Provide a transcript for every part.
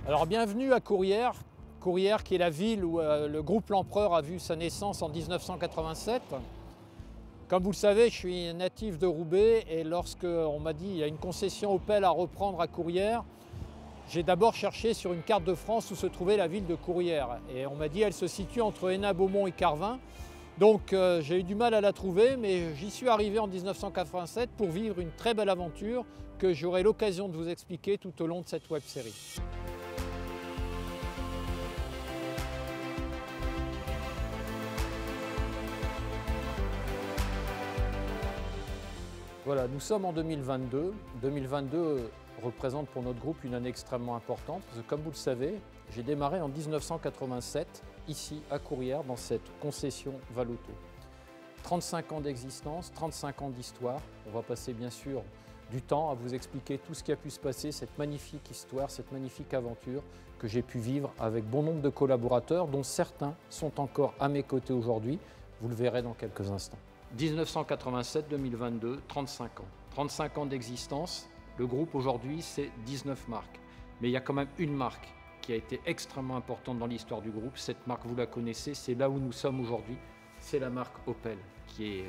Alors bienvenue à Courrières, Courrières qui est la ville où le groupe L'Empereur a vu sa naissance en 1987. Comme vous le savez, je suis natif de Roubaix et lorsqu'on m'a dit qu'il y a une concession Opel à reprendre à Courrières, j'ai d'abord cherché sur une carte de France où se trouvait la ville de Courrières. Et on m'a dit qu'elle se situe entre Hénin-Beaumont et Carvin. Donc j'ai eu du mal à la trouver, mais j'y suis arrivé en 1987 pour vivre une très belle aventure que j'aurai l'occasion de vous expliquer tout au long de cette web-série. Voilà, nous sommes en 2022. 2022 représente pour notre groupe une année extrêmement importante parce que comme vous le savez, j'ai démarré en 1987 ici à Courrières dans cette concession Vallauto. 35 ans d'existence, 35 ans d'histoire. On va passer bien sûr du temps à vous expliquer tout ce qui a pu se passer, cette magnifique histoire, cette magnifique aventure que j'ai pu vivre avec bon nombre de collaborateurs dont certains sont encore à mes côtés aujourd'hui. Vous le verrez dans quelques instants. 1987-2022, 35 ans. 35 ans d'existence. Le groupe aujourd'hui, c'est 19 marques. Mais il y a quand même une marque qui a été extrêmement importante dans l'histoire du groupe. Cette marque, vous la connaissez, c'est là où nous sommes aujourd'hui. C'est la marque Opel, qui est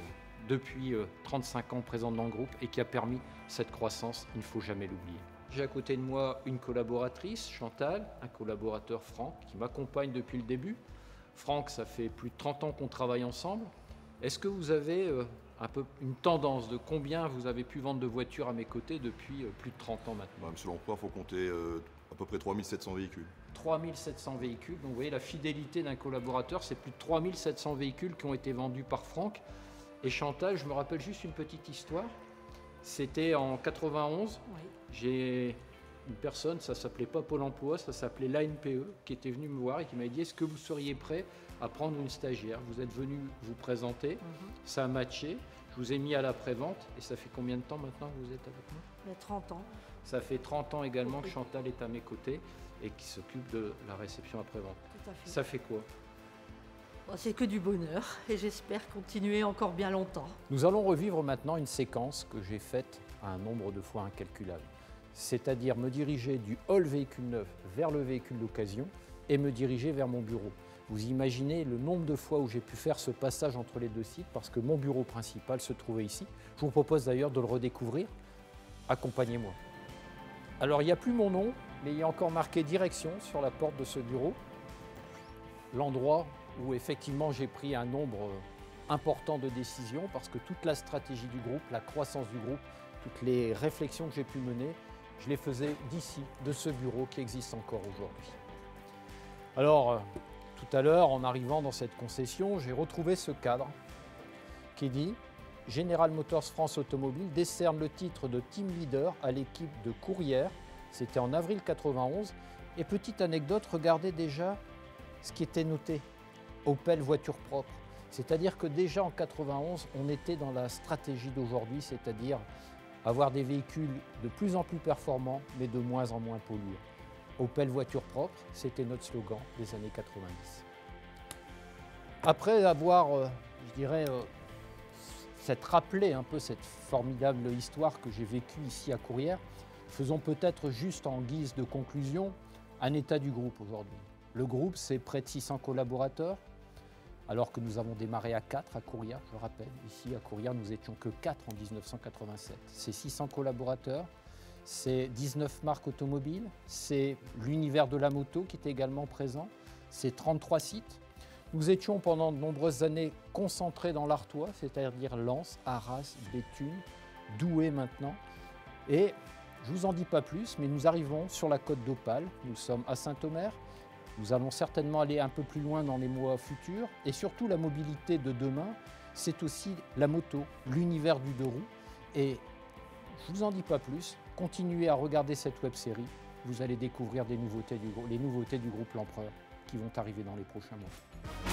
depuis 35 ans présente dans le groupe et qui a permis cette croissance, il ne faut jamais l'oublier. J'ai à côté de moi une collaboratrice, Chantal, un collaborateur, Franck, qui m'accompagne depuis le début. Franck, ça fait plus de 30 ans qu'on travaille ensemble. Est-ce que vous avez un peu une tendance de combien vous avez pu vendre de voitures à mes côtés depuis plus de 30 ans maintenant? Monsieur l'Empereur, il faut compter à peu près 3700 véhicules. 3700 véhicules, donc vous voyez la fidélité d'un collaborateur, c'est plus de 3700 véhicules qui ont été vendus par Franck. Et Chantal, je me rappelle juste une petite histoire, c'était en 91, oui. J'ai une personne, ça ne s'appelait pas Pôle emploi, ça s'appelait l'ANPE, qui était venue me voir et qui m'a dit « Est-ce que vous seriez prêt à prendre une stagiaire ?» Vous êtes venu vous présenter, ça a matché, je vous ai mis à la prévente et ça fait combien de temps maintenant que vous êtes avec moi? Il y a 30 ans. Ça fait 30 ans également que Chantal est à mes côtés et qui s'occupe de la réception après-vente. Tout à fait. Ça fait quoi? C'est que du bonheur et j'espère continuer encore bien longtemps. Nous allons revivre maintenant une séquence que j'ai faite un nombre de fois incalculable. C'est-à-dire me diriger du hall véhicule neuf vers le véhicule d'occasion et me diriger vers mon bureau. Vous imaginez le nombre de fois où j'ai pu faire ce passage entre les deux sites parce que mon bureau principal se trouvait ici. Je vous propose d'ailleurs de le redécouvrir. Accompagnez-moi. Alors il n'y a plus mon nom, mais il y a encore marqué direction sur la porte de ce bureau. L'endroit où effectivement j'ai pris un nombre important de décisions parce que toute la stratégie du groupe, la croissance du groupe, toutes les réflexions que j'ai pu mener, je les faisais d'ici, de ce bureau qui existe encore aujourd'hui. Alors, tout à l'heure, en arrivant dans cette concession, j'ai retrouvé ce cadre qui dit « General Motors France Automobile décerne le titre de Team Leader à l'équipe de Courrières ». C'était en avril 91. Et petite anecdote, regardez déjà ce qui était noté. Opel voiture propre. C'est-à-dire que déjà en 91, on était dans la stratégie d'aujourd'hui, c'est-à-dire avoir des véhicules de plus en plus performants, mais de moins en moins polluants. Opel voiture propre, c'était notre slogan des années 90. Après avoir, je dirais, cette rappelé un peu cette formidable histoire que j'ai vécue ici à Courrières, faisons peut-être juste en guise de conclusion un état du groupe aujourd'hui. Le groupe, c'est près de 600 collaborateurs, alors que nous avons démarré à 4 à Courrières, je le rappelle. Ici, à Courrières, nous étions que 4 en 1987. C'est 600 collaborateurs, c'est 19 marques automobiles, c'est l'univers de la moto qui est également présent, c'est 33 sites. Nous étions pendant de nombreuses années concentrés dans l'Artois, c'est-à-dire Lens, Arras, Béthune, Douai maintenant. Et je ne vous en dis pas plus, mais nous arrivons sur la côte d'Opale, nous sommes à Saint-Omer. Nous allons certainement aller un peu plus loin dans les mois futurs. Et surtout, la mobilité de demain, c'est aussi la moto, l'univers du deux roues. Et je ne vous en dis pas plus. Continuez à regarder cette web-série. Vous allez découvrir les nouveautés du groupe L'Empereur qui vont arriver dans les prochains mois.